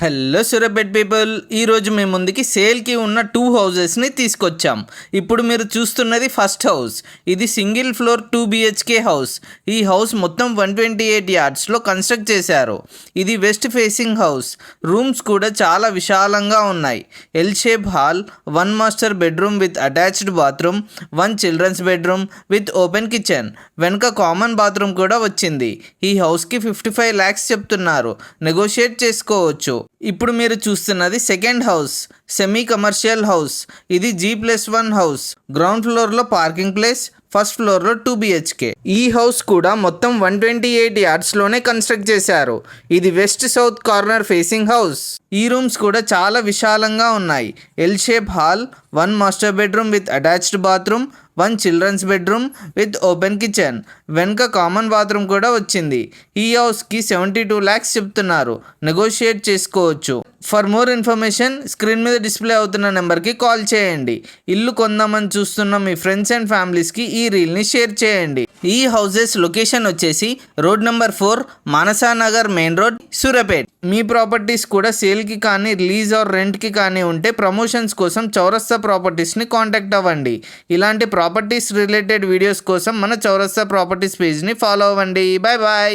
Hello సూరపేట్ people, ఈరోజు మేము ముందుకి సేల్కి ఉన్న 2 హౌజెస్ని తీసుకొచ్చాం. ఇప్పుడు మీరు చూస్తున్నది ఫస్ట్ హౌస్. ఇది సింగిల్ ఫ్లోర్ 2 BHK హౌస్. ఈ హౌస్ మొత్తం 128 యార్డ్స్లో కన్స్ట్రక్ట్ చేశారు. ఇది వెస్ట్ ఫేసింగ్ హౌస్. రూమ్స్ కూడా చాలా విశాలంగా ఉన్నాయి. L shape hall, 1 master bedroom with attached bathroom, 1 children's bedroom with open kitchen. వెనుక కామన్ బాత్రూమ్ కూడా వచ్చింది. ఈ హౌస్కి 55 lakhs చెప్తున్నారు. నెగోషియేట్ చేసుకోవచ్చు. ఇప్పుడు మీరు చూస్తున్నది second house, semi commercial house. ఇది G+1 హౌస్. గ్రౌండ్ ఫ్లోర్లో పార్కింగ్ ప్లేస్, ఫస్ట్ ఫ్లోర్లో 2 BHK. ఈ హౌస్ కూడా మొత్తం 128 యార్డ్స్లోనే కన్స్ట్రక్ట్ చేశారు. ఇది west south corner facing house. ఈ రూమ్స్ కూడా చాలా విశాలంగా ఉన్నాయి. L shape hall, 1 master bedroom with attached bathroom, 1 children's bedroom with open kitchen. వెనుక కామన్ బాత్రూమ్ కూడా వచ్చింది. ఈ హౌస్కి 72 lakhs చెప్తున్నారు. నెగోషియేట్ చేసుకోవచ్చు. ఫర్ మోర్ ఇన్ఫర్మేషన్ స్క్రీన్ మీద డిస్ప్లే అవుతున్న నెంబర్కి కాల్ చేయండి. ఇల్లు కొందామని చూస్తున్న మీ ఫ్రెండ్స్ అండ్ ఫ్యామిలీస్కి ఈ రీల్ని షేర్ చేయండి. ఈ హౌసెస్ లొకేషన్ వచ్చేసి రోడ్ నెంబర్ 4, మానసానగర్ మెయిన్ రోడ్, సూరపేట్. మీ ప్రాపర్టీస్ కూడా సేల్కి కానీ రిలీజ్ ఆర్ రెంట్కి కానీ ఉంటే ప్రమోషన్స్ కోసం చౌరస్తా ప్రాపర్టీస్ని కాంటాక్ట్ అవ్వండి. ఇలాంటి ప్రాపర్టీస్ రిలేటెడ్ వీడియోస్ కోసం మన చౌరస్తా ప్రాపర్టీస్ పేజ్ని ఫాలో అవ్వండి. Bye bye.